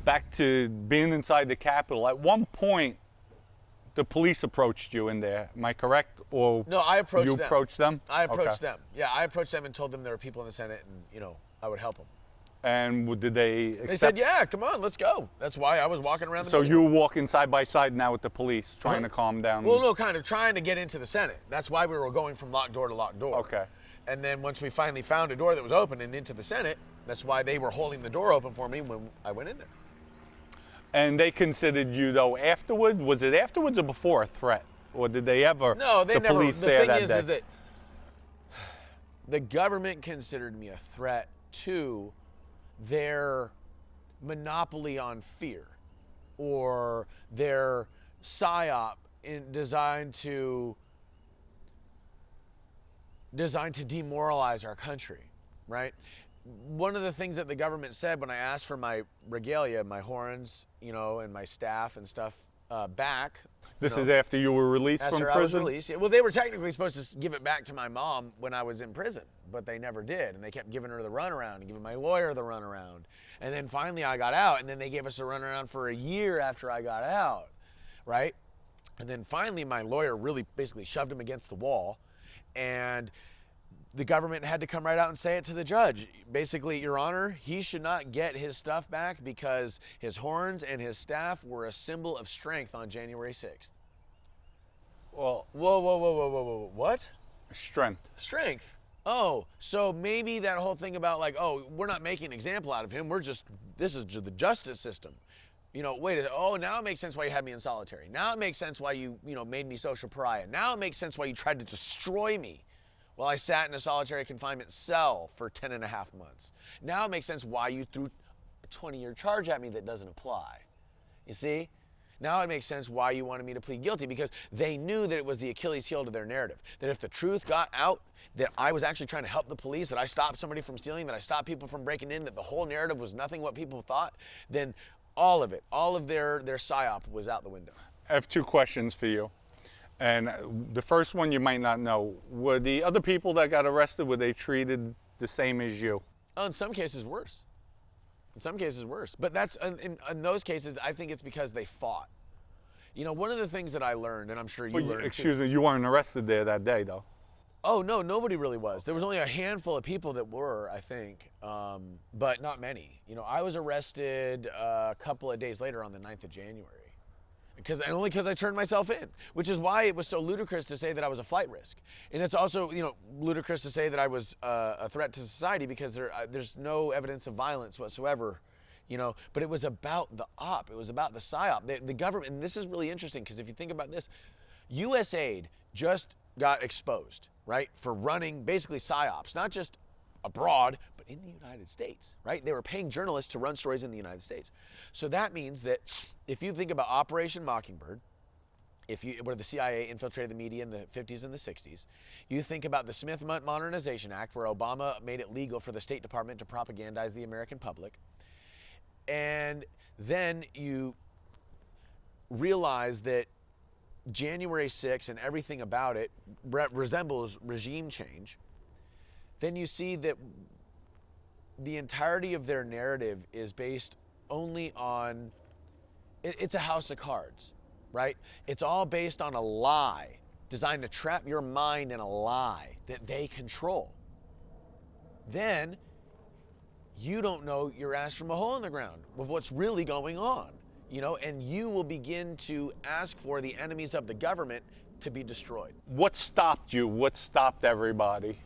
back to being inside the Capitol. At one point, the police approached you in there. Am I correct? Or no, I approached them. You approached them? I approached them. Yeah, I approached them and told them there were people in the Senate, and I would help them. And did they accept? They said, "Yeah, come on, let's go." That's why I was walking around the building. So you were walking side by side now with the police, trying to calm down? Well, no, kind of trying to get into the Senate. That's why we were going from locked door to locked door. Okay. And then once we finally found a door that was open and into the Senate, that's why they were holding the door open for me when I went in there. And they considered you, though, afterward? Was it afterwards or before a threat? Or did they ever? No, they the never. Police The there thing that is day? that the government considered me a threat to their monopoly on fear, or their psyop designed to demoralize our country, right? One of the things that the government said when I asked for my regalia, my horns, and my staff and stuff back. This is after you were released from prison? After I was released. Well, they were technically supposed to give it back to my mom when I was in prison, but they never did. And they kept giving her the runaround and giving my lawyer the runaround. And then finally I got out, and then they gave us a runaround for a year after I got out, right? And then finally my lawyer really basically shoved him against the wall, and the government had to come right out and say it to the judge. Basically, Your Honor, he should not get his stuff back because his horns and his staff were a symbol of strength on January 6th. Well, Whoa. What? strength. Strength. Oh, so maybe that whole thing about we're not making an example out of him. This is the justice system. Wait a second. Oh, now it makes sense why you had me in solitary. Now it makes sense why you made me social pariah. Now it makes sense why you tried to destroy me while I sat in a solitary confinement cell for 10 and a half months. Now it makes sense why you threw a 20-year charge at me that doesn't apply. You see? Now it makes sense why you wanted me to plead guilty, because they knew that it was the Achilles heel to their narrative. That if the truth got out, that I was actually trying to help the police, that I stopped somebody from stealing, that I stopped people from breaking in, that the whole narrative was nothing what people thought, then all of it, all of their psyop was out the window. I have two questions for you. And the first one you might not know. Were the other people that got arrested, were they treated the same as you? Oh, in some cases worse. In some cases worse. But that's, in those cases, I think it's because they fought. One of the things that I learned, and I'm sure you learned Excuse too. me, you weren't arrested there that day, though. Oh, no, nobody really was. There was only a handful of people that were, I think, but not many. I was arrested a couple of days later on the 9th of January. Only because I turned myself in, which is why it was so ludicrous to say that I was a flight risk. And it's also, ludicrous to say that I was a threat to society, because there's no evidence of violence whatsoever, But it was about the op. It was about the psyop. The government, and this is really interesting, because if you think about this, USAID just got exposed, right, for running basically psyops, not just abroad, but in the United States, right? They were paying journalists to run stories in the United States. So that means that if you think about Operation Mockingbird, where the CIA infiltrated the media in the 50s and the 60s, you think about the Smith Modernization Act, where Obama made it legal for the State Department to propagandize the American public, and then you realize that January 6th and everything about it resembles regime change, then you see that the entirety of their narrative is based only on, it's a house of cards, right? It's all based on a lie designed to trap your mind in a lie that they control. Then you don't know your ass from a hole in the ground with what's really going on, and you will begin to ask for the enemies of the government to be destroyed. What stopped you? What stopped everybody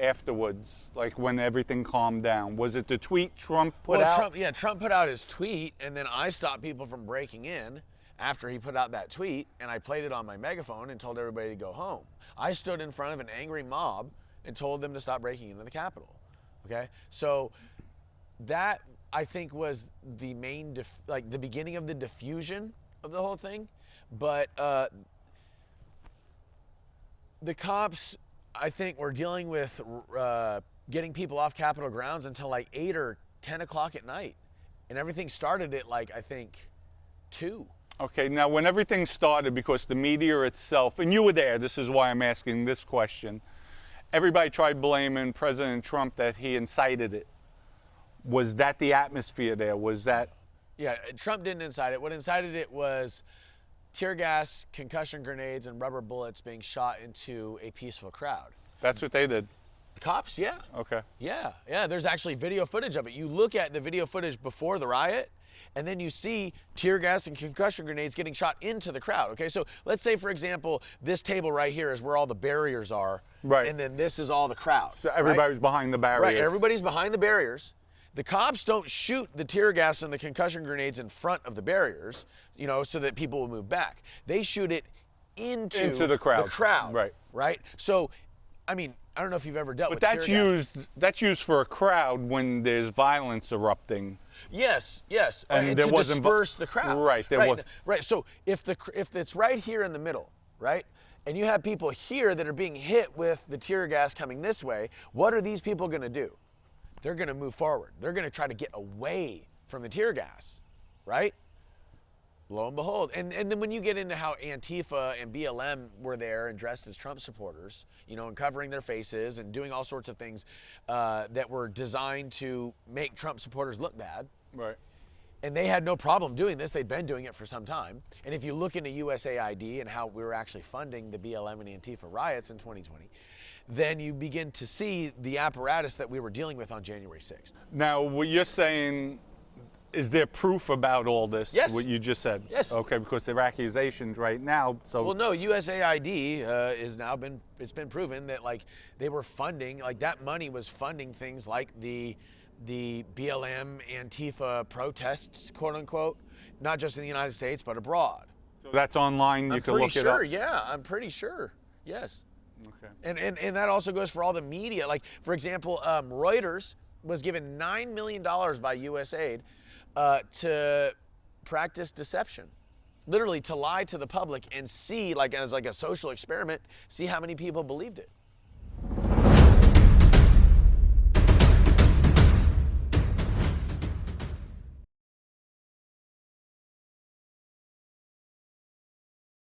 afterwards, like when everything calmed down? Was it the tweet Trump put out? Trump put out his tweet, and then I stopped people from breaking in after he put out that tweet, and I played it on my megaphone and told everybody to go home. I stood in front of an angry mob and told them to stop breaking into the Capitol, okay? So that, I think, was the main, the beginning of the diffusion of the whole thing. But the cops, I think, were dealing with getting people off Capitol grounds until like 8 or 10 o'clock at night. And everything started at I think 2. Okay, now when everything started, because the media itself, and you were there, this is why I'm asking this question, everybody tried blaming President Trump that he incited it. Was that the atmosphere there? Was that Yeah, Trump didn't incite it. What incited it was tear gas, concussion grenades, and rubber bullets being shot into a peaceful crowd. That's what they did. Cops, yeah. Okay. Yeah. There's actually video footage of it. You look at the video footage before the riot, and then you see tear gas and concussion grenades getting shot into the crowd. Okay, so let's say, for example, this table right here is where all the barriers are. Right. And then this is all the crowd. So everybody's behind the barriers. Right, everybody's behind the barriers. The cops don't shoot the tear gas and the concussion grenades in front of the barriers, you know, so that people will move back. They shoot it into the crowd. The crowd. Right. Right? So, I mean, I don't know if you've ever dealt But with that's tear gas. that's used for a crowd when there's violence erupting. Yes. And there to wasn't disperse the crowd. Right, there was. Right. So if it's right here in the middle, right, and you have people here that are being hit with the tear gas coming this way, what are these people going to do? They're going to move forward. They're going to try to get away from the tear gas, right? Lo and behold. And then when you get into how Antifa and BLM were there and dressed as Trump supporters, you know, and covering their faces and doing all sorts of things that were designed to make Trump supporters look bad. Right. And they had no problem doing this. They'd been doing it for some time. And if you look into USAID and how we were actually funding the BLM and Antifa riots in 2020, then you begin to see the apparatus that we were dealing with on January 6th. Now, what you're saying, is there proof about all this? Yes. What you just said? Yes. Okay, because there are accusations right now. So. Well, no, USAID is now it's been proven that like they were funding, like that money was funding things like the BLM Antifa protests, quote unquote, not just in the United States but abroad. So that's online. You can look it up. Yeah, I'm pretty sure. Yes. Okay. And that also goes for all the media. Like, for example, Reuters was given $9 million by USAID to practice deception, literally to lie to the public and see, like as like a social experiment, see how many people believed it.